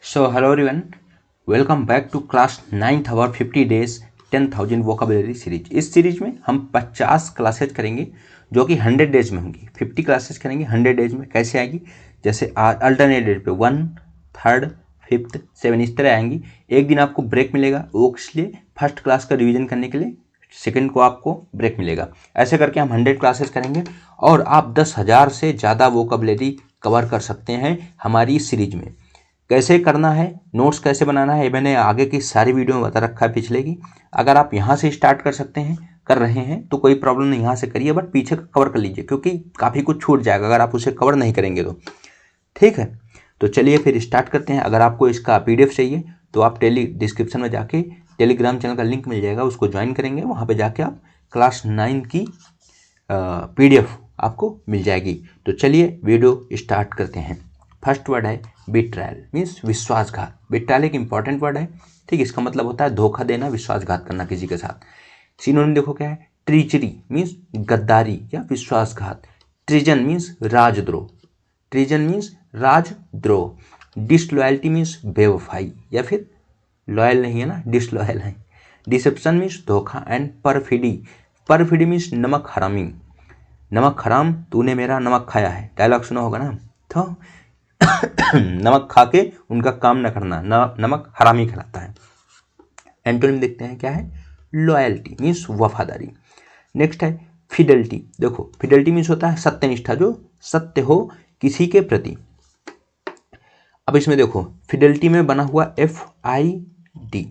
So hello everyone, welcome back to class 9th our 50 days 10,000 vocabulary series. इस series में हम 50 classes करेंगे जो कि 100 डेज में होंगी। 50 क्लासेज करेंगे 100 डेज में। कैसे आएगी? जैसे अल्टरनेट डेट पे 1, 3, 5, 7 इस तरह आएंगी। एक दिन आपको ब्रेक मिलेगा, वो इसलिए फर्स्ट क्लास का रिवीजन करने के लिए सेकेंड को आपको ब्रेक मिलेगा। ऐसे करके हम 100 क्लासेस करेंगे और आप 10,000 से ज़्यादा वोकाबुलरी कवर कर सकते हैं हमारी इस सीरीज में। कैसे करना है, नोट्स कैसे बनाना है, ये मैंने आगे की सारी वीडियो में बता रखा है पिछले की। अगर आप यहाँ से स्टार्ट कर सकते हैं, कर रहे हैं तो कोई प्रॉब्लम नहीं, यहाँ से करिए, बट पीछे कवर कर लीजिए क्योंकि काफ़ी कुछ छूट जाएगा अगर आप उसे कवर नहीं करेंगे तो। ठीक है, तो चलिए फिर स्टार्ट करते हैं। अगर आपको इसका PDF चाहिए तो आप डिस्क्रिप्शन में जाके टेलीग्राम चैनल का लिंक मिल जाएगा, उसको ज्वाइन करेंगे। वहाँ पर जाके आप क्लास 9 की PDF आपको मिल जाएगी। तो चलिए वीडियो स्टार्ट करते हैं। फर्स्ट वर्ड है बिट्रायल, मीन्स विश्वासघात। बिट्रायल एक इंपॉर्टेंट वर्ड है, ठीक। इसका मतलब होता है धोखा देना, विश्वासघात करना किसी के साथ। सिनोनिम देखो क्या है? ट्रीचरी मीन्स गद्दारी या विश्वासघात। ट्रिजन मीन्स राजद्रोह। ट्रिजन मीन्स राजद्रोह। डिसलॉयल्टी मीन्स बेवफाई या फिर लॉयल नहीं है ना, डिसलॉयल है। डिसेप्शन मीन्स धोखा। एंड परफिडी, परफिडी मीन्स नमक हरामी। नमक हराम, तूने मेरा नमक खाया है, डायलॉग सुना होगा ना। तो नमक खा के उनका काम न करना, नमक हरामी कहलाता है। एंटोनिम देखते हैं क्या है? लॉयल्टी मीन्स वफादारी। नेक्स्ट है फिडेलिटी। देखो फिडेलिटी मीन्स होता है सत्यनिष्ठा, जो सत्य हो किसी के प्रति। अब इसमें देखो फिडेलिटी में बना हुआ FID,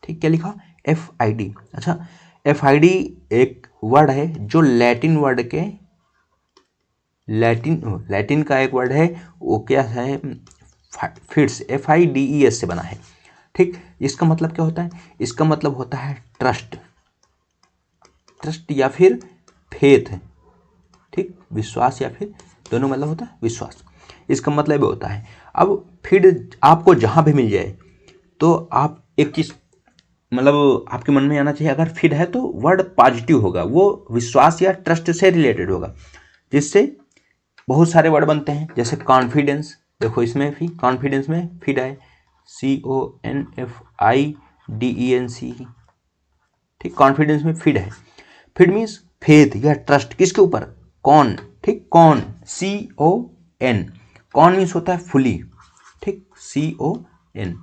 ठीक। क्या लिखा? FID। अच्छा, FID एक वर्ड है जो लैटिन वर्ड के लैटिन का एक वर्ड है, वो क्या है? फिड्स, FIDES से बना है, ठीक। इसका मतलब क्या होता है? इसका मतलब होता है ट्रस्ट, ट्रस्ट या फिर फेथ, ठीक। विश्वास या फिर दोनों मतलब होता है विश्वास। इसका मतलब ये होता है, अब फिर आपको जहाँ भी मिल जाए तो आप एक चीज़ मतलब आपके मन में आना चाहिए, अगर फिर है तो वर्ड पॉजिटिव होगा, वो विश्वास या ट्रस्ट से रिलेटेड होगा, जिससे बहुत सारे वर्ड बनते हैं। जैसे कॉन्फिडेंस, देखो इसमें भी कॉन्फिडेंस में फिड है, CONFIDENC, ठीक। कॉन्फिडेंस में फिड है। फिड मीन्स फेथ या ट्रस्ट, किसके ऊपर? कौन, ठीक। कौन, CON। कौन मीन्स होता है फुली, ठीक। CON।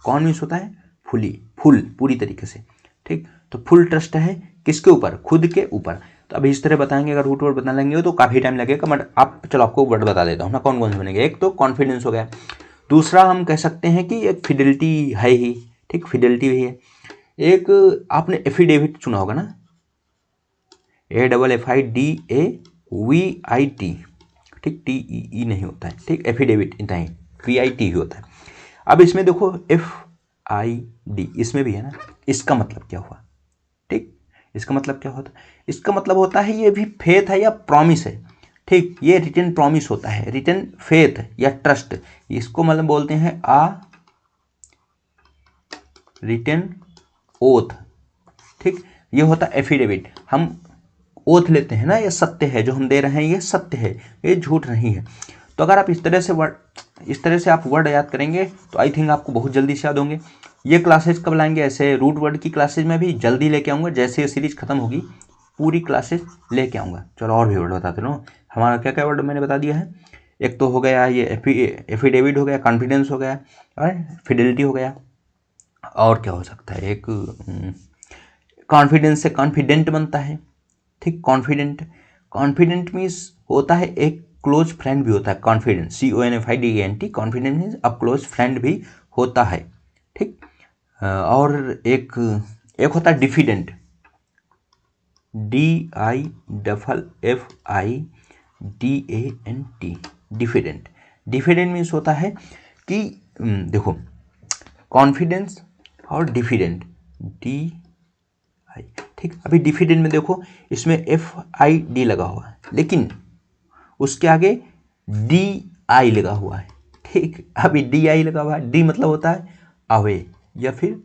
कौन मीन्स होता है फुली, फुल, पूरी तरीके से, ठीक। तो फुल ट्रस्ट है किसके ऊपर? खुद के ऊपर। तो अभी इस तरह बताएंगे, अगर रूट वर्ड बता लेंगे तो काफ़ी टाइम लगेगा, बट आप चलो आपको वर्ड बता देता हूँ ना कौन कौन से बनेंगे। एक तो कॉन्फिडेंस हो गया, दूसरा हम कह सकते हैं कि एक फिडेलिटी है ही, ठीक। फिडेलिटी भी है। एक आपने एफिडेविट सुना होगा ना, AFFIDAVIT, ठीक। TEE नहीं होता है, ठीक। एफिडेविट इतना ही, VIT ही होता है। अब इसमें देखो FID, इसमें भी है ना। इसका मतलब क्या हुआ, ठीक। इसका मतलब क्या होता है? इसका मतलब होता है ये भी फेथ है या प्रॉमिस है, ठीक। ये रिटन प्रॉमिस होता है, रिटन फेथ या ट्रस्ट। इसको मतलब बोलते हैं रिटन ओथ, ठीक। ये होता है एफिडेविट। हम ओथ लेते हैं ना, ये सत्य है, जो हम दे रहे हैं ये सत्य है, ये झूठ नहीं है। तो अगर आप इस तरह से आप वर्ड याद करेंगे तो आई थिंक आपको बहुत जल्दी से याद होंगे। ये क्लासेज कब लाएंगे? ऐसे रूट वर्ड की क्लासेज में भी जल्दी लेके आऊँगा, जैसे ये सीरीज खत्म होगी पूरी क्लासेज लेके आऊँगा। चलो और भी वर्ड बताते रहो। हमारा क्या क्या वर्ड मैंने बता दिया है? एक तो हो गया ये एफिडेविट हो गया, कॉन्फिडेंस हो गया और फिडेलिटी हो गया। और क्या हो सकता है? एक कॉन्फिडेंस से कॉन्फिडेंट बनता है, ठीक। कॉन्फिडेंट, कॉन्फिडेंट मीन्स होता है एक क्लोज फ्रेंड भी होता है। कॉन्फिडेंट, CONFIDENT, कॉन्फिडेंट मीन्स अब क्लोज फ्रेंड भी होता है, ठीक। और एक होता है diffident, DIFFIDENT, diffident. Diffident means होता है कि देखो कॉन्फिडेंस और डिफिडेंट, ठीक। अभी डिफिडेंट में देखो इसमें FID लगा हुआ है, लेकिन उसके आगे DI लगा हुआ है, ठीक। अभी DI लगा हुआ है, D मतलब होता है अवे या फिर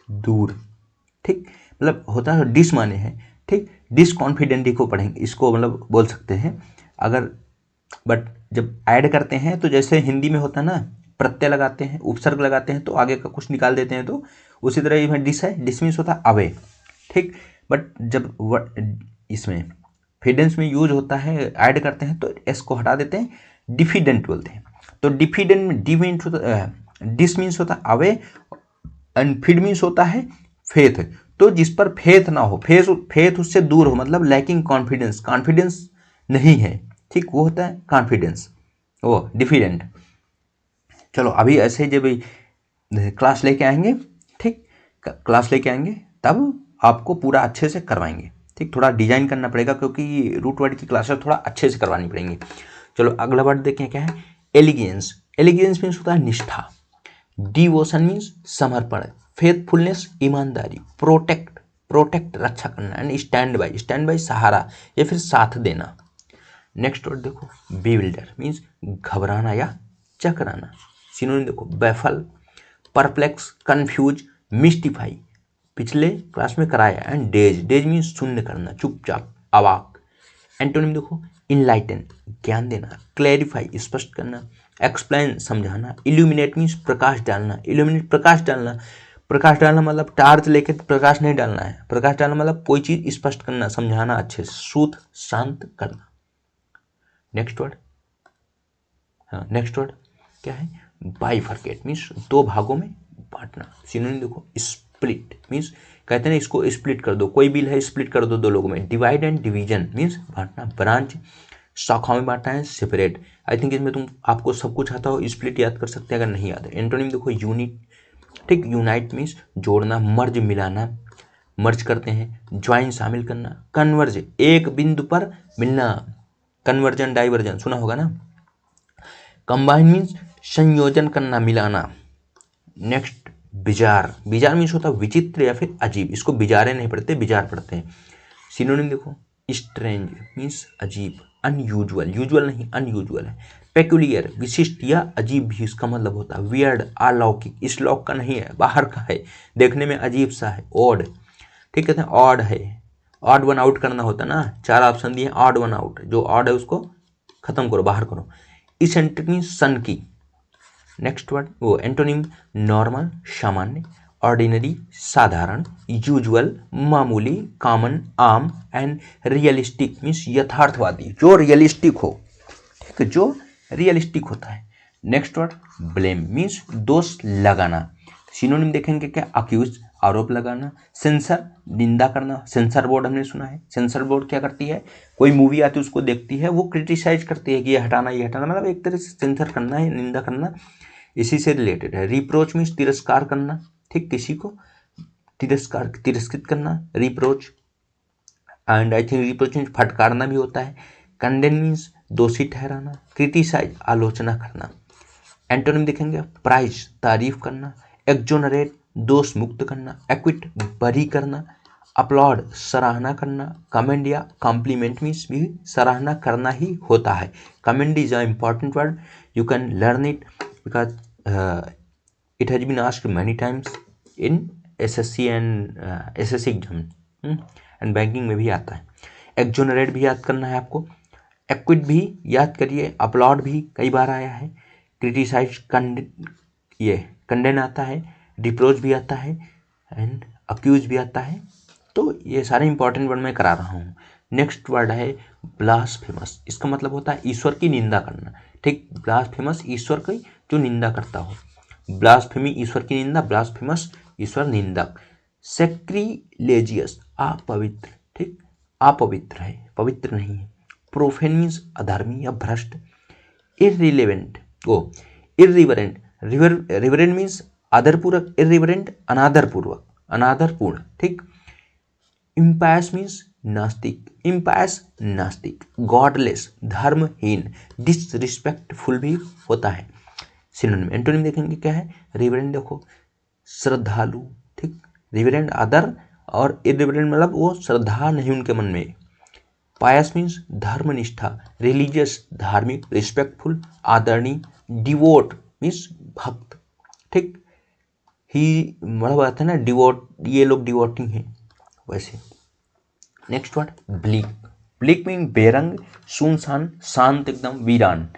दूर, ठीक। मतलब होता है डिस माने हैं, ठीक। डिसकॉन्फिडेंट को पढ़ेंगे, इसको मतलब बोल सकते हैं अगर, बट जब ऐड करते हैं तो जैसे हिंदी में होता है ना प्रत्यय लगाते हैं, उपसर्ग लगाते हैं तो आगे का कुछ निकाल देते हैं। तो उसी तरह ये डिस है, डिस मीन्स होता है अवे, ठीक। बट जब इसमें फिडेंस में यूज होता है, ऐड करते हैं तो एस को हटा देते हैं, डिफिडेंट बोलते हैं। तो डिफिडेंट में डी मीन्स होता है, डिस मीन्स होता है अवे एंड फिड मीन्स होता है फेथ। तो जिस पर फेथ ना हो, फेथ उससे दूर हो, मतलब लैकिंग कॉन्फिडेंस, कॉन्फिडेंस नहीं है, ठीक, वो होता है कॉन्फिडेंस, वो डिफिडेंट। चलो अभी ऐसे जब क्लास लेके आएंगे, ठीक, क्लास लेके आएंगे तब आपको पूरा अच्छे से करवाएंगे, ठीक। थोड़ा डिजाइन करना पड़ेगा क्योंकि रूट वर्ड की क्लासेस थोड़ा अच्छे से करवानी पड़ेंगी। चलो अगला वर्ड देखें क्या है, एलिगेंस। एलिगेंस मीन्स होता है निष्ठा, डिवोशन मीन्स समर्पण, फेथफुलनेस ईमानदारी, प्रोटेक्ट, प्रोटेक्ट रक्षा करना, and stand by, stand by सहारा या फिर साथ देना। नेक्स्ट वर्ड देखो, बेविल्डर मीन्स घबराना या चकराना। सिनोनिम देखो, बैफल, परप्लेक्स, कंफ्यूज, मिस्टिफाई, पिछले क्लास में कराया। एंड डेज, डेज मीन्स शून्य करना, चुपचाप, अवाक। एंटोनिम देखो, इनलाइटन ज्ञान देना, क्लैरिफाई स्पष्ट करना, एक्सप्लेन समझाना, इल्यूमिनेट मीन्स प्रकाश डालना, इल्यूमिनेट प्रकाश डालना, प्रकाश डालना मतलब टार्च लेके प्रकाश नहीं डालना है, प्रकाश डालना मतलब कोई चीज स्पष्ट करना, समझाना अच्छे से, सूत शांत करना। नेक्स्ट वर्ड, हाँ नेक्स्ट वर्ड क्या है, बाइफरकेट मीन्स दो भागों में बांटना। सिनोनिम देखो, स्प्लिट मीन्स कहते हैं इसको स्प्लिट कर दो, कोई बिल है स्प्लिट कर दो दो लोगों में। डिवाइड एंड डिवीजन मीन्स बांटना, ब्रांच शाखाओं में बांटना है, सेपरेट। आई थिंक इसमें तुम आपको सब कुछ आता हो, स्प्लिट याद कर सकते हैं अगर नहीं याद है। एंटोनिम देखो, यूनिट, ठीक, यूनाइट मीन्स जोड़ना, मर्ज मिलाना, मर्ज करते हैं, ज्वाइन शामिल करना, कन्वर्ज एक बिंदु पर मिलना, कन्वर्जन डाइवर्जन सुना होगा ना। कंबाइन मीन्स संयोजन करना, मिलाना। नेक्स्ट बिजार, बिजार मीन्स होता है विचित्र या फिर अजीब, इसको बिजारे नहीं पढ़ते, बिजार पढ़ते हैं। सिनोनिम देखो, स्ट्रेंज मीन्स अजीब, अनयूजुअल, यूजुअल नहीं अनयूजुअल है। पेक्यूलियर विशिष्ट या अजीब भी इसका मतलब होता है। वियर्ड अलौकिक, इस लौक का नहीं है, बाहर का है, देखने में अजीब सा है। ऑड, ठीक कहते हैं ऑड है, ऑड वन आउट करना होता है ना, चार ऑप्शन दिए, ऑड वन आउट, जो ऑड है उसको खत्म करो, बाहर करो। इसेंट्रिक मीन्स सन की। नेक्स्ट वर्ड वो एंटोनिम, नॉर्मल सामान्य, ऑर्डिनरी साधारण, यूजुअल मामूली, कॉमन आम, एंड रियलिस्टिक मीन्स यथार्थवादी, जो रियलिस्टिक हो, ठीक है, जो रियलिस्टिक होता है। नेक्स्ट वर्ड ब्लेम मीन्स दोष लगाना। सिनोनिम देखेंगे क्या, अक्यूज आरोप लगाना, सेंसर निंदा करना, सेंसर बोर्ड हमने सुना है, सेंसर बोर्ड क्या करती है, कोई मूवी आती है उसको देखती है, वो क्रिटिसाइज करती है कि ये हटाना ये हटाना, मतलब एक तरह से सेंसर करना है, निंदा करना, इसी से रिलेटेड है। रिप्रोच मीन्स तिरस्कार करना, ठीक, किसी को तिरस्कार तिरस्कृत करना, reproach. And I think reproach means फटकारना भी होता है। कंडेन मीन्स दोषी ठहराना, क्रिटिसाइज आलोचना करना। एंटोनिम देखेंगे, प्राइज तारीफ करना, एक्जोनरेट दोष मुक्त करना, एक्विट बरी करना, अपलॉड सराहना करना, कमेंड या कॉम्प्लीमेंट मीन्स भी सराहना करना ही होता है। Commend is a important word, you can learn it because it has been asked many times in SSC and SSC exam and banking में भी आता है। एक्जोनरेट भी याद करना है आपको, एक्विट भी याद करिए, अपलॉड भी कई बार आया है, क्रिटिसाइज ये कंडेन आता है, रिप्रोच भी आता है, एंड अक्यूज भी आता है। तो ये सारे इंपॉर्टेंट वर्ड मैं करा रहा हूँ। नेक्स्ट वर्ड है ब्लास्फेमस, इसका मतलब होता है ईश्वर की निंदा करना, ठीक, ब्लास्फेमस ईश्वर की जो निंदा करता हो, ब्लास्फेमी ईश्वर की निंदा, ब्लास्फेमस ईश्वर निंदक। सेक्रिलेजियस अपवित्र, ठीक, अपवित्र है, पवित्र नहीं है। प्रोफेन मीन्स अधर्मी या भ्रष्ट। इररिलेवेंट ओ इररिवरेंट, रिवरेंट मीन्स आदरपूर्वक, इररिवरेंट अनादरपूर्वक, अनादरपूर्ण, ठीक। इम्पायस मीन्स नास्तिक, इम्पायस नास्तिक। गॉडलेस धर्महीन, डिसरिस्पेक्टफुल भी होता है। सिनोनिम एंटोनिम देखेंगे क्या है, रिवरेंट देखो श्रद्धालु, ठीक, रिवरेंट आदर, और इररिवरेंट मतलब वो श्रद्धा नहीं उनके मन में। पायस मीन्स धर्मनिष्ठा, रिलीजियस धार्मिक, रिस्पेक्टफुल आदरणीय, डिवोट मीन्स भक्त, ठीक, ही मतलब आता है ना डिवोट, ये लोग डिवोटिंग हैं वैसे। Next word bleak, bleak mean बेरंग, सुनसान, शांत एकदम, वीरान।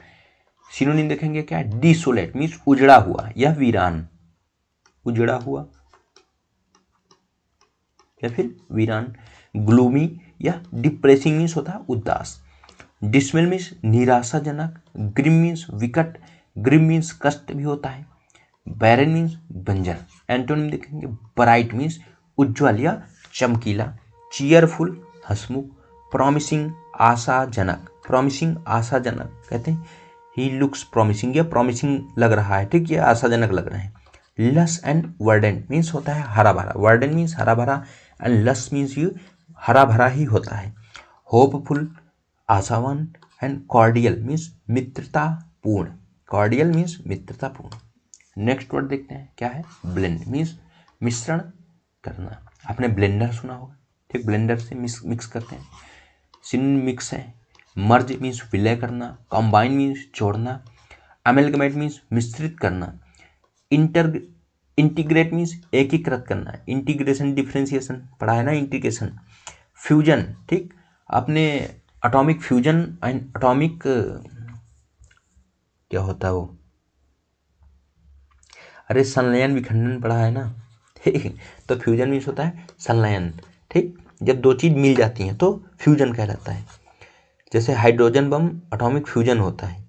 सिनोनिम देखेंगे क्या है, डिसोलेट मीन्स उजड़ा हुआ या वीरान, उजड़ा हुआ या फिर वीरान। ग्लूमी या डिप्रेसिंग मीन्स होता है उदास। डिसमेल मीन्स निराशाजनक। ग्रिम मीन्स विकट, ग्रिम मीन्स कष्ट भी होता है। बैरन मीन्स बंजर। एंटोनिम देखेंगे ब्राइट मीन्स उज्ज्वल या चमकीला। चीयरफुल हंसमुख। प्रॉमिसिंग आशाजनक, प्रॉमिसिंग आशाजनक कहते हैं ही लुक्स प्रॉमिसिंग, या प्रॉमिसिंग लग रहा है, ठीक, या आशाजनक लग रहे हैं। लस एंड वर्डेंट मीन्स होता है हरा भरा, वर्डेंट मीन्स हरा भरा एंड लस मीन्स ये हरा भरा ही होता है। होपफुल आशावान एंड कॉर्डियल मीन्स मित्रतापूर्ण, कॉर्डियल मीन्स मित्रतापूर्ण। नेक्स्ट वर्ड देखते हैं क्या है, ब्लेंड मीन्स मिश्रण करना। आपने ब्लेंडर सुना होगा, ठीक, ब्लेंडर से मिक्स करते हैं। सिन मिक्स है। मर्ज मीन्स विलय करना। कंबाइन मीन्स जोड़ना। अमेलगमेट मीन्स मिश्रित करना। इंटीग्रेट मीन्स एकीकृत करना। इंटीग्रेशन डिफ्रेंसिएशन पढ़ा है ना, इंटीग्रेशन। फ्यूजन, ठीक, आपने एटॉमिक फ्यूजन एंड एटॉमिक क्या होता है वो, अरे संलयन विखंडन पढ़ा है ना, ठीक। तो फ्यूजन मीन्स होता है संलयन, ठीक, जब दो चीज मिल जाती हैं तो फ्यूजन कहलाता है। जैसे हाइड्रोजन बम एटॉमिक फ्यूजन होता है।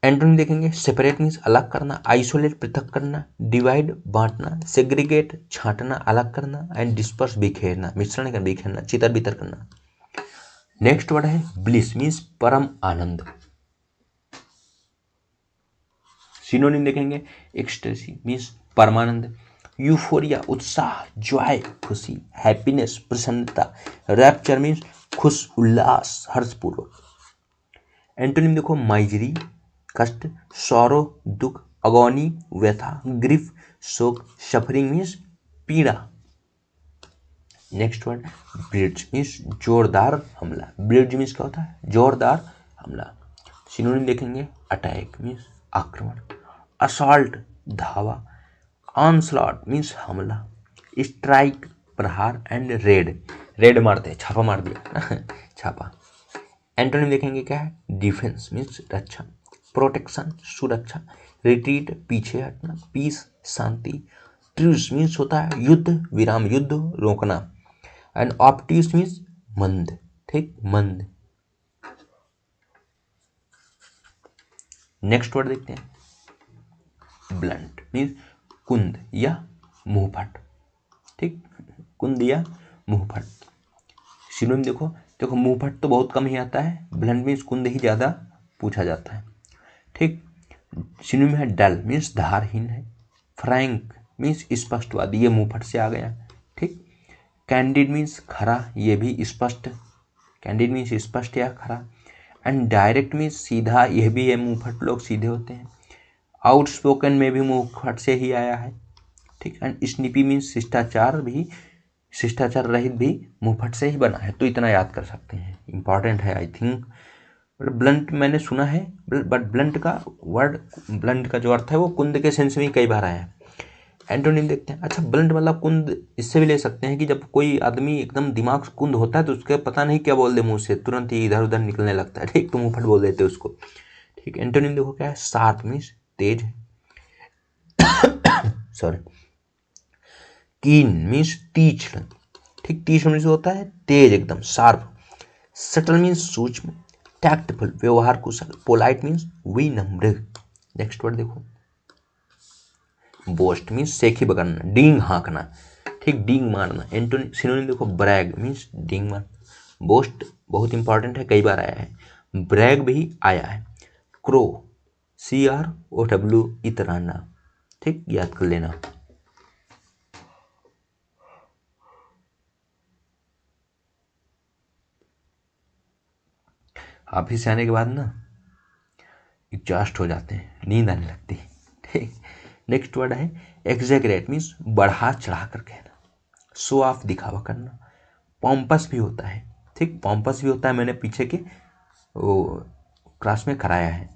एंटोनिम देखेंगे सेपरेट मीन्स अलग करना, आइसोलेट पृथक करना, डिवाइड बांटना, सेग्रीगेट छांटना अलग करना, एंड डिस्पर्स बिखेरना, मिश्रण कर बिखेरना, चितर बितर करना। नेक्स्ट वर्ड है ब्लिस मीन्स परम आनंद। सिनोनिम देखेंगे एक्सटेसी मीन्स परमानंद। यूफोरिया उत्साह, जॉय खुशी, हैप्पीनेस प्रसन्नता, रैप्चर मीन्स खुश उल्लास हर्षपूर्वक। एंटोनिम देखो माइजरी कष्ट, सौरो दुख, अगोनी व्यथा, ग्रीफ शोक, सफरिंग मीन्स पीड़ा। नेक्स्ट वर्ड ब्लिट्ज मीन्स जोरदार हमला। ब्लिट्ज मीन्स क्या होता है, जोरदार हमला। सिनोनिम देखेंगे अटैक मीन्स आक्रमण, असॉल्ट धावा, ऑनस्लॉट मीन्स हमला, स्ट्राइक प्रहार, एंड रेड, रेड मारते छापा मार दिया छापा। एंटोनिम देखेंगे क्या है, डिफेंस मीन्स रक्षा, प्रोटेक्शन सुरक्षा, रिट्रीट पीछे हटना, पीस शांति, ट्रूस मीन्स होता है युद्ध विराम, युद्ध रोकना, एंड ऑप्टिस मीन्स मंद, ठीक, मंद। नेक्स्ट वर्ड देखते हैं ब्लंट मीन्स कुंद या मुंहफट, ठीक, कुंद या मुंहफट। सिनोनिम देखो, देखो मुंहफट तो बहुत कम ही आता है, ब्लंट मीन्स कुंद ही ज़्यादा पूछा जाता है, ठीक। सिनोनिम है डल मीन्स धारहीन है। फ्रैंक मीन्स स्पष्टवादी, ये मुंहफट से आ गया, ठीक। कैंडिड मीन्स खरा, ये भी स्पष्ट, कैंडिड मीन्स स्पष्ट या खरा। एंड डायरेक्ट मीन्स सीधा, यह भी है, मुंहफट लोग सीधे होते हैं। आउटस्पोकन में भी मुंहफट से ही आया है, ठीक। एंड स्निपी मीन्स शिष्टाचार भी, शिष्टाचार रहित भी मुंहफट से ही बना है, तो इतना याद कर सकते हैं, इंपॉर्टेंट है आई थिंक। ब्लंट मैंने सुना है, बट ब्लंट का वर्ड, ब्लंट का जो अर्थ है वो कुंद के सेंस में कई बार आया है। एंटोनिम देखते हैं। अच्छा, ब्लंट वाला कुंद इससे भी ले सकते हैं कि जब कोई आदमी एकदम दिमाग कुंद होता है तो उसके पता नहीं क्या बोल दे मुंह से, तुरंत ही इधर उधर निकलने लगता है, ठीक, तो मुंहफट बोल देते हैं उसको, ठीक। एंटोनिम देखो क्या है, शार्प मीन्स तेज, सॉरी। कीन मीन्स तीक्ष्ण, ठीक, तीक्ष्ण मीन्स होता है तेज एकदम शार्प। सटल मीन्स सूक्ष्म। टैक्टफुल व्यवहार कुशल। पोलाइट मीन्स विनम्र। नेक्स्ट वर्ड देखो बोस्ट मीन्स सेखी बगड़ना, डींग हाँकना, ठीक, डींग मारना। एंटोनिम सिनोनिम देखो ब्रैग मीन्स डींग मारना। बोस्ट बहुत इंपॉर्टेंट है, कई बार आया है, ब्रैग भी आया है। क्रो CROW इतराना, ठीक, याद कर लेना। ऑफिस से आने के बाद ना एग्जॉस्ट हो जाते हैं, नींद आने लगती है, ठीक। नेक्स्ट वर्ड है एग्जैगरेट मीन्स बढ़ा चढ़ा कर कहना, शो ऑफ दिखावा करना। पॉम्पस भी होता है, ठीक, पॉम्पस भी होता है, मैंने पीछे के वो क्लास में कराया है।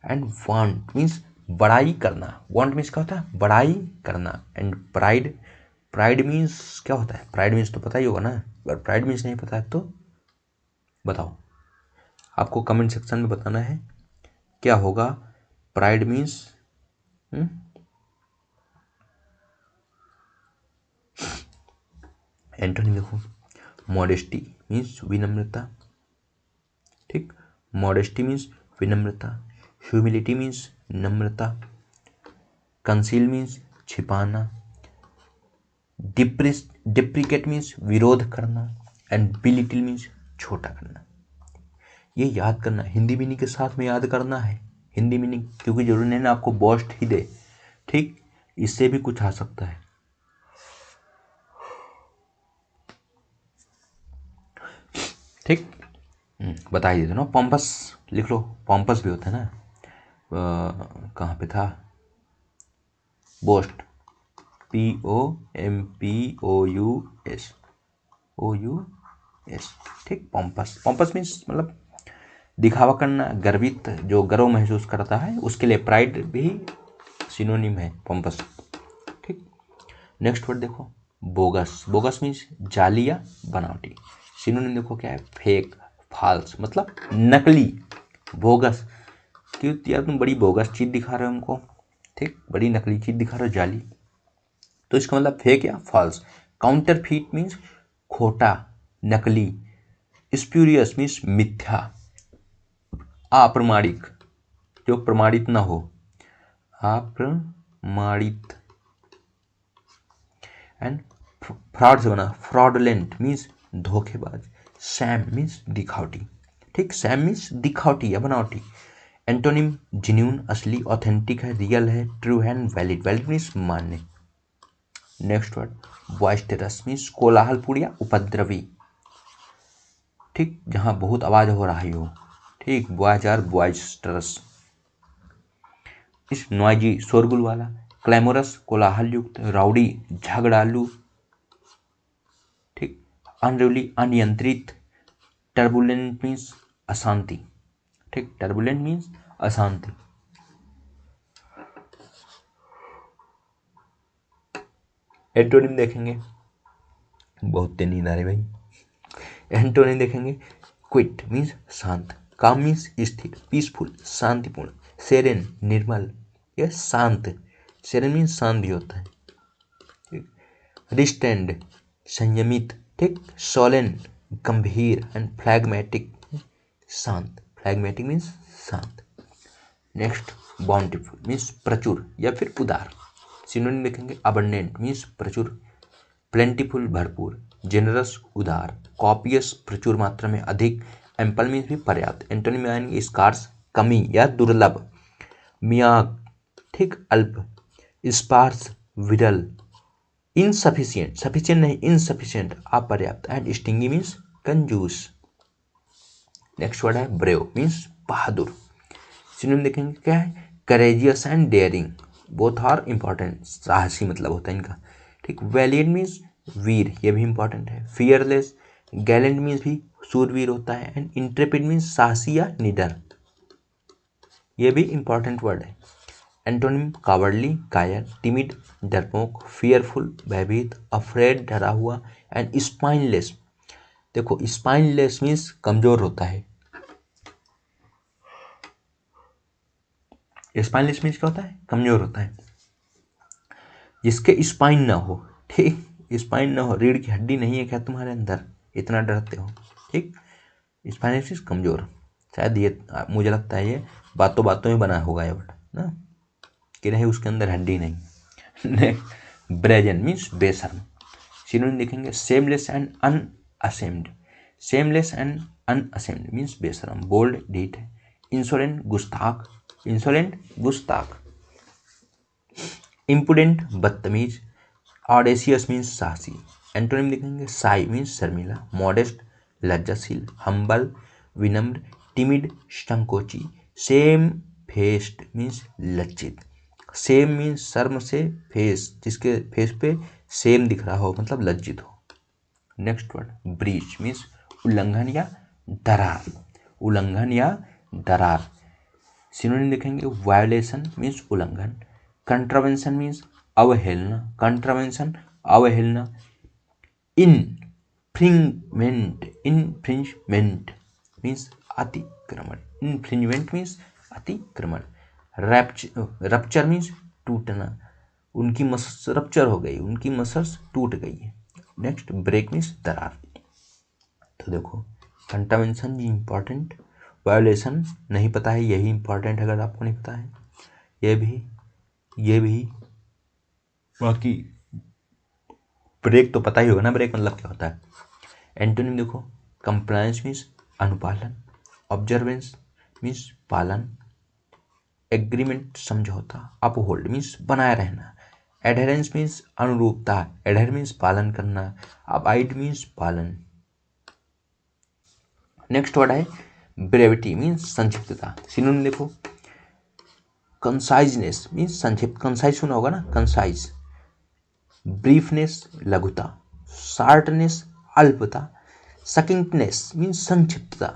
एंड वांट मीन्स बड़ाई करना, वांट मीन्स क्या होता है, बड़ाई करना। एंड प्राइड, प्राइड मीन्स क्या होता है, प्राइड मीन्स तो पता ही होगा ना, अगर प्राइड मीन्स नहीं पता है तो बताओ, आपको कमेंट सेक्शन में बताना है क्या होगा? प्राइड मीन्स एंटोनिम देखो, मॉडेस्टी मीन्स विनम्रता, ठीक, मॉडेस्टी मीन्स विनम्रता, ह्यूमिलिटी मीन्स नम्रता, कंसील मीन्स छिपाना, डिप्रिकेट मीन्स विरोध करना, एंड बिलिटिल मीन्स छोटा करना। ये याद करना, हिंदी मीनिंग के साथ में याद करना है। हिंदी मीनिंग क्योंकि जरूरी नहीं ना आपको बोस्ट ही दे, ठीक, इससे भी कुछ आ सकता है। ठीक, बता ही देते ना। पॉम्पस लिख लो, पॉम्पस भी होता है ना। कहाँ पे था? बोस्ट, POMPOUS, OUS, ठीक, पॉम्पस। पॉम्पस मीन्स मतलब दिखावा करना, गर्वित, जो गर्व महसूस करता है, उसके लिए प्राइड भी सिनोनिम है पॉम्पस, ठीक। नेक्स्ट वर्ड देखो, बोगस। बोगस मीन्स जाली या बनावटी। सिनोनिम देखो क्या है? फेक, फॉल्स, मतलब नकली। बोगस, क्यों यार तुम बड़ी बोगस चीज दिखा रहे हो हमको, ठीक, बड़ी नकली चीज दिखा रहे हो, जाली, तो इसका मतलब फेक या फॉल्स। काउंटर फीट मीन्स खोटा, नकली। स्प्यूरियस मीन्स मिथ्या, अप्रमाणिक, जो प्रमाणित ना हो, अप्रमाणित। एंड फ्रॉड से बना, फ्रॉडलेंट मीन्स धोखेबाज। सैम मीन्स दिखावटी, ठीक, सैम मीन्स दिखावटी या बनावटी। एंटोनिम जेन्युइन, असली, ऑथेंटिक है, रियल है, ट्रू है, वैलिड। वैलिड मीन्स मान्य। नेक्स्ट वर्ड, बॉइस्टरस मीन्स कोलाहलपूर्ण या उपद्रवी, ठीक, जहां बहुत आवाज हो रही हो, ठीक, बॉयज आर बॉइस्टरस। इस नॉइजी, शोरगुल वाला। क्लैमोरस, कोलाहल युक्त, राउडी, झगड़ालू, ठीक, अनरूली, अनियंत्रित। टर्बुलेंट मीन्स अशांति, ठीक, टर्बुलेंट मीन्स अशांति। एंटोनिम देखेंगे, बहुत तेज नींद आ रही भाई। एंटोनिम देखेंगे, क्विट मीन्स शांत, काम मीन्स स्थिर, पीसफुल शांतिपूर्ण, सेरेन निर्मल या शांत, सेरेन मीन्स शांत भी होता है, ठीक, रिस्टेंड संयमित, ठीक, सोलेन गंभीर, एंड फ्लैगमेटिक शांत, फ्लैगमेटिक मीन्स शांत। नेक्स्ट, बाउंटीफुल मीन्स प्रचुर या फिर उदार। सिनोनिम देखेंगे, अबंडेंट मीन्स प्रचुर, प्लेंटीफुल भरपूर, जेनरस उदार, कॉपियस प्रचुर मात्रा में, अधिक, एम्पल मीन्स भी पर्याप्त। एंटोनिम में आएंगे, स्कार्स कमी या दुर्लभ, मियाग, ठीक, अल्प, स्पार्स विरल, इनसफिशियंट, सफिशियंट नहीं, इनसफिशियंट अपर्याप्त, एंड स्टिंगी मीन्स कंजूस। नेक्स्ट वर्ड है ब्रेव मीन्स बहादुर। सिनोनिम देखेंगे क्या है? Courageous and daring, both are important, साहसी मतलब होता है इनका, ठीक। वैलिएंट मीन्स वीर, ये भी इंपॉर्टेंट है। फियरलेस, गैलेंट मीन्स भी सूरवीर होता है, एंड इंट्रेपिड मीन्स साहसी या निडर, ये भी इंपॉर्टेंट वर्ड है। एंटोनिम, कावर्डली कायर, टिमिड डरपोक, फियरफुल भयभीत, अफ्रेड डरा हुआ, एंड स्पाइनलेस। देखो स्पाइनलेस मीन्स कमजोर होता है, स्पाइनलेस मीन्स क्या होता है? कमजोर होता है, जिसके स्पाइन ना हो, ठीक, स्पाइन ना हो, रीढ़ की हड्डी नहीं है क्या तुम्हारे अंदर, इतना डरते हो, ठीक। स्पाइनलेस मीन्स कमजोर, शायद ये मुझे लगता है ये बातों बातों में बना होगा ये वर्ड ना, कि नहीं उसके अंदर हड्डी नहीं। ब्रेजन मीन्स बेशर्म। सिनोनिम देखेंगे, shameless and unabashed, shameless and unabashed means बेशर्म, बोल्ड ढीठ है। इंसोलेंट गुस्ताख, इंसोलेंट गुस्ताख। इम्पुडेंट बदतमीज, ऑडेसियस मीन्स साहसी। एंटोनिम देखेंगे, साई मीन्स शर्मिला, मॉडेस्ट लज्जाशील, हम्बल विनम्र, टिमिड संकोची, सेम फेस्ड मीन्स लज्जित। सेम मीन्स शर्म से फेस, जिसके फेस पे सेम दिख रहा हो मतलब लज्जित हो। नेक्स्ट वर्ड, ब्रीच मीन्स उल्लंघन या दरार, उल्लंघन या दरार। सिनोनिम देखेंगे, वायोलेशन मीन्स उल्लंघन, कंट्रावेंशन मीन्स अवहेलना, कंट्रावेंशन अवहेलना। इनफ्रिंजमेंट, इनफ्रिंजमेंट मीन्स अतिक्रमण, इनफ्रिंजमेंट मीन्स अतिक्रमण। रप्चर मीन्स टूटना, उनकी मसल्स रप्चर हो गई, उनकी मसल्स टूट गई है। नेक्स्ट ब्रेक मीन्स दरार। तो देखो कंटामिनेशन जी इंपॉर्टेंट, वायोलेशन नहीं पता है, यही इंपॉर्टेंट अगर आपको नहीं पता है, ये भी बाकी ब्रेक तो पता ही होगा ना, ब्रेक मतलब क्या होता है। एंटोनिम देखो कंप्लायंस मीन्स अनुपालन, ऑब्जर्वेंस मीन्स पालन, एग्रीमेंट समझौता, अपहोल्ड मीन्स बनाए रहना, एडहेरेंस मीन्स अनुरूपता, एडहेर मीन्स पालन करना, अबाइड मीन्स पालन। नेक्स्ट वर्ड है ब्रेविटी मीन्स संक्षिप्तता। सिनोनिम देखो कंसाइजनेस मीन्स संक्षिप्त, कंसाइज सुना होगा ना, कंसाइज। ब्रीफनेस लघुता, शार्टनेस अल्पता, सकिंगनेस मीन्स संक्षिप्तता,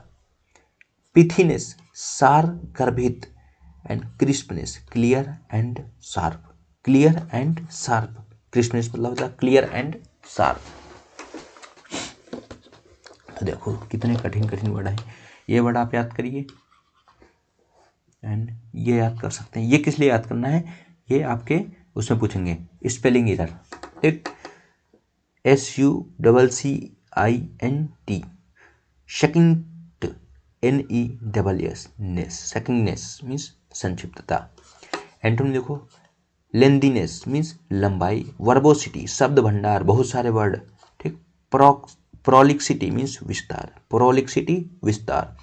पिथीनेस सार गर्भित, and crispness clear and sharp, clear and sharp, crispness मतलब होता है क्लियर एंड शार्प। तो देखो कितने कठिन कठिन वर्ड है, ये वर्ड आप याद करिए एंड ये याद कर सकते हैं। ये किस लिए याद करना है, ये आपके उसमें पूछेंगे स्पेलिंग एरर। एक SUCCINT, शकिंग NESS नेस, शकिंगनेस मीन्स संक्षिप्तता। एंटोनिम देखो लेंदीनेस मीन्स लंबाई, वर्बोसिटी शब्द भंडार बहुत सारे वर्ड, ठीक। प्रोलिक्सिटी मीन्स विस्तार, प्रोलिक्सिटी विस्तार,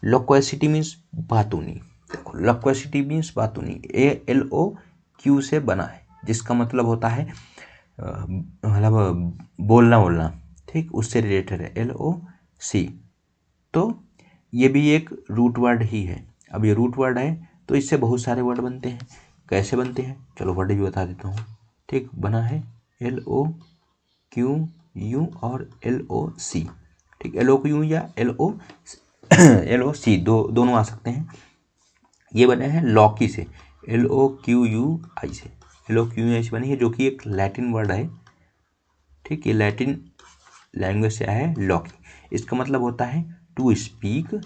लोक्वेसिटी मीन्स बातूनी। देखो लोक्वेसिटी मीन्स बातूनी, ALOQ से बना है, जिसका मतलब होता है मतलब बोलना, ठीक, उससे रिलेटेड है LOC। तो ये भी एक रूट वर्ड ही है। अब ये रूट वर्ड है तो इससे बहुत सारे वर्ड बनते हैं। कैसे बनते हैं चलो वर्ड भी बता देता हूँ, ठीक। बना है LOQU और LOC, ठीक। LOQ या LOC दोनों आ सकते हैं। ये बने हैं लॉकी से, LOQUI से, LOQUI से बनी है, जो कि एक लैटिन वर्ड है, ठीक। ये लैटिन लैंग्वेज से आया है लॉकी। इसका मतलब होता है टू स्पीक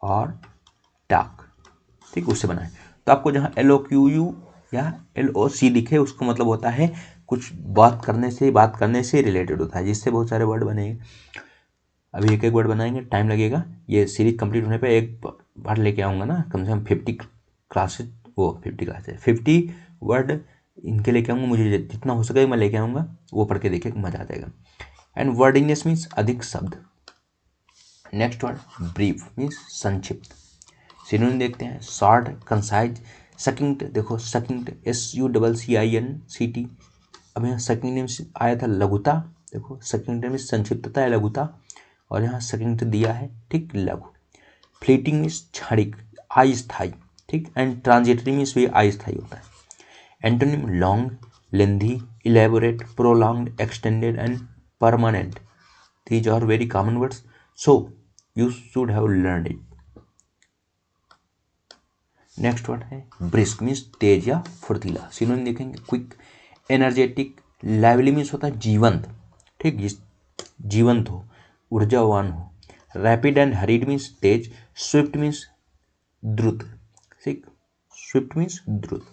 और टॉक, ठीक, उससे बना है। तो आपको जहाँ LOQU या LOC दिखे उसका मतलब होता है कुछ बात करने से रिलेटेड होता है, जिससे बहुत सारे वर्ड बनेंगे। अभी एक एक वर्ड बनाएंगे, टाइम लगेगा। ये सीरीज कंप्लीट होने पे एक बार लेके आऊँगा ना, कम से कम 50 क्लासेज, 50 वर्ड इनके लेके आऊँगा, मुझे जितना हो सके मैं लेके आऊँगा, वो पढ़ के देखिए मजा आ जाएगा। एंड वर्डिनेस मीन्स अधिक शब्द। नेक्स्ट वर्ड ब्रीफ मीन्स संक्षिप्त। सिनोनिम देखते हैं शॉर्ट, कंसाइज, सकिंट। देखो सकिंट SUCCINCT। अब यहाँ सकिंट आया था लघुता, देखो सकिंट में संक्षिप्तता है लघुता, और यहाँ सकिंट दिया है, ठीक, लघु। फ्लीटिंग मीन्स क्षणिक, अस्थायी, ठीक। एंड ट्रांजिटरी मीन्स भी अस्थायी होता है। Antonym long, lengthy, elaborate, prolonged, extended and permanent. These are very common words, so you should have learned it. Next word है ब्रिस्क मीन्स तेज या फुर्तीला। सिनोनिम देखेंगे क्विक, एनर्जेटिक, लाइवली मीन्स होता है जीवंत, ठीक, जीवंत हो, ऊर्जावान हो। Rapid and hurried means Tej, Swift means द्रुत, ठीक, स्विफ्ट मीन्स द्रुत।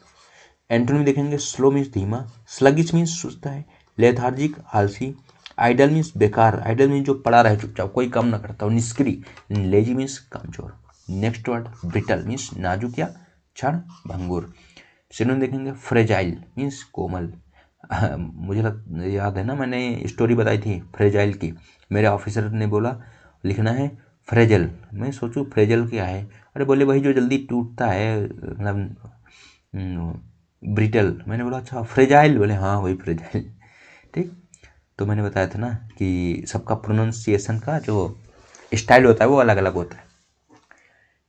एंटोनिम देखेंगे स्लो मीन्स धीमा, स्लगिश मीन्स सुस्त है, लेथार्जिक आलसी, आइडल मीन्स बेकार, आइडल मीन्स जो पड़ा रहे चुपचाप कोई काम ना करता हो, निष्क्रिय, लेजी मीन्स कमजोर। नेक्स्ट वर्ड ब्रिटल मीन्स नाजुक या क्षण भंगुर। सिनोनिम देखेंगे फ्रेजाइल मीन्स कोमल। मुझे याद है ना, मैंने स्टोरी बताई थी फ्रेजाइल की, मेरे ऑफिसर ने बोला लिखना है फ्रेजल, मैं सोचूं फ्रेजल क्या है, अरे बोले वही जो जल्दी टूटता है, मतलब ब्रिटल। मैंने बोला अच्छा फ्रेजाइल, बोले हाँ वही फ्रेजाइल, ठीक। तो मैंने बताया था ना कि सबका प्रोनाउंसिएशन का जो स्टाइल होता है वो अलग अलग होता है।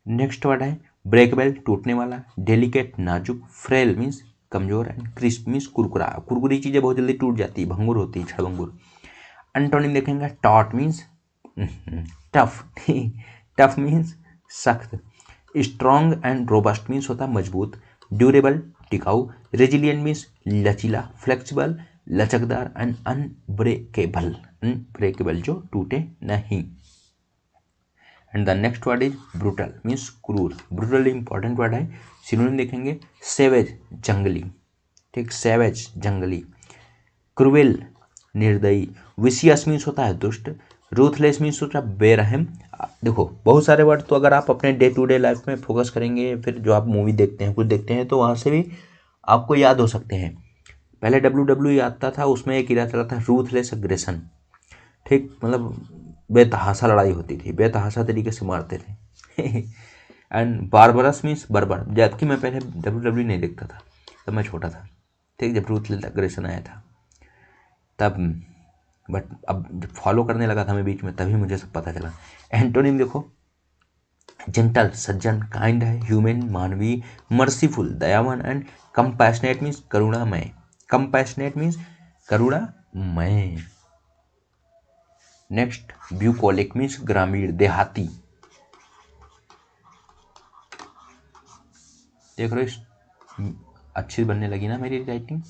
नेक्स्ट वर्ड है ब्रेकेबल टूटने वाला, डेलिकेट नाजुक, फ्रेल मीन्स कमजोर, एंड क्रिस्प मीन्स कुरकुरा, कुरकुरी चीज़ें बहुत जल्दी टूट जाती है, भंगुर होती है, क्षणभंगुर। एंटोनिम देखेंगे taught means tough, tough means सख्त, स्ट्रॉन्ग एंड रोबस्ट मीन्स होता है मजबूत, ड्यूरेबल टिकाऊ, रेजिलियंट मीन्स लचीला, फ्लेक्सिबल लचकदार, एंड अनब्रेकेबल, अनब्रेकेबल जो टूटे नहीं। And the next word is brutal means क्रूर। ब्रूटल इंपॉर्टेंट वर्ड है। सिनोनिम देखेंगे सेवेज जंगली, ठीक, सेवेज जंगली। क्रूएल निर्दयी। विशियस मीन्स होता है दुष्ट। रूथलेस मीन्स होता है बेरहम। देखो बहुत सारे वर्ड तो अगर आप अपने डे टू डे लाइफ में फोकस करेंगे, फिर जो आप मूवी देखते हैं कुछ देखते हैं तो वहाँ से भी आपको याद हो सकते हैं। पहले WWE आता था, उसमें एक इरा चला था रूथलेस अग्रेशन, ठीक, मतलब बेतहाशा लड़ाई होती थी, बेतहाशा तरीके से मारते थे। एंड बारबरस मीन्स बर्बर, जबकि मैं पहले WWE नहीं देखता था, तब मैं छोटा था, ठीक, जब रूथलेस अग्रेशन आया था तब, बट अब जब फॉलो करने लगा था मैं बीच में, तभी मुझे सब पता चला। एंटोनिम देखो जेंटल सज्जन, काइंड है, ह्यूमन मानवीय, मर्सीफुल दयावान, एंड कंपैशनेट मीन्स करुणामय। कंपैशनेट मीन्स करुणामय। नेक्स्ट ब्यूकोलिक मीन्स ग्रामीण देहाती। देख रहे हो अच्छी बनने लगी ना मेरी राइटिंग।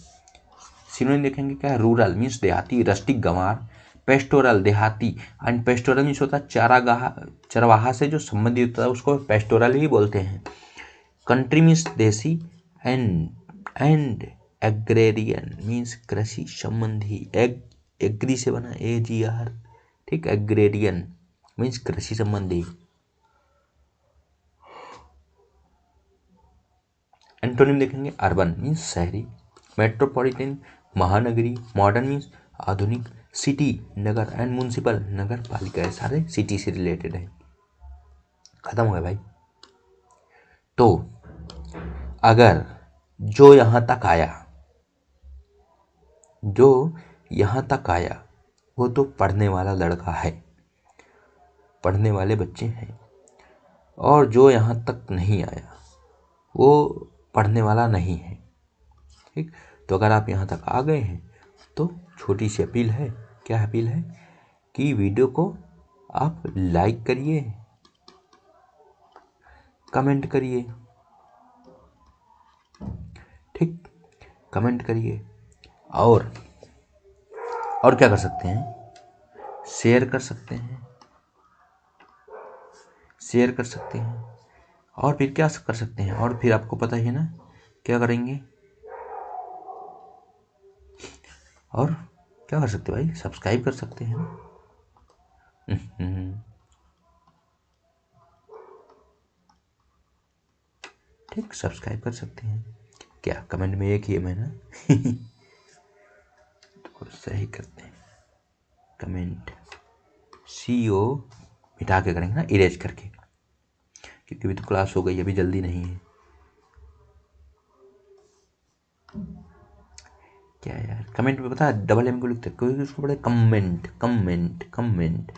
सिनोनिम देखेंगे क्या है, रूरल मीन्स देहाती, रस्टिक गंवार, पेस्टोरल देहाती, एंड पेस्टोरल मीन्स होता है चारागाह, चरवाहा से जो संबंधित होता है उसको पेस्टोरल ही बोलते हैं। कंट्री मीन्स देसी, एंड एग्रेरियन मीन्स कृषि संबंधी, एग्री से बना AGR, ठीक, एग्रेरियन मीन्स कृषि संबंधी। एंटोनिम देखेंगे अर्बन मीन्स शहरी, मेट्रोपॉलिटन महानगरी, मॉडर्न मीन्स आधुनिक, सिटी नगर, एंड म्युनिसिपल नगर पालिका, है सारे सिटी से रिलेटेड है। खत्म हो गया भाई। तो अगर जो यहाँ तक आया, जो यहाँ तक आया वो तो पढ़ने वाला लड़का है, पढ़ने वाले बच्चे हैं, और जो यहाँ तक नहीं आया वो पढ़ने वाला नहीं है, ठीक। तो अगर आप यहाँ तक आ गए हैं तो छोटी सी अपील है, क्या अपील है कि वीडियो को आप लाइक करिए, कमेंट करिए, ठीक, कमेंट करिए, और क्या कर सकते हैं, शेयर कर सकते हैं, शेयर कर सकते हैं, और फिर क्या कर सकते हैं, और फिर आपको पता ही है ना क्या करेंगे, और क्या कर सकते हैं भाई, सब्सक्राइब कर सकते हैं। ठीक, सब्सक्राइब कर सकते हैं, क्या कमेंट में एक ही है मैं ना। तो सही करते हैं, कमेंट CO मिटा के करेंगे ना, इरेज करके, क्योंकि अभी तो क्लास हो गई, अभी जल्दी नहीं है। क्या यार, कमेंट में पता है डबल M को लिखते हैं, कोई उसको पढ़े comment, comment, comment,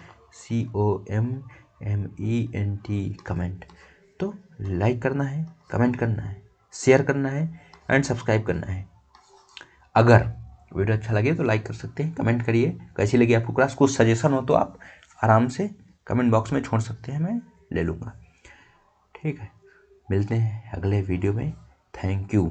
COMMENT, comment. तो लाइक करना है, कमेंट करना है, शेयर करना है, एंड सब्सक्राइब करना है। अगर वीडियो अच्छा लगे तो लाइक कर सकते हैं, कमेंट करिए कैसी लगी आपको क्लास, कुछ सजेशन हो तो आप आराम से कमेंट बॉक्स में छोड़ सकते हैं, मैं ले लूँगा, ठीक है। मिलते हैं अगले वीडियो में, थैंक यू।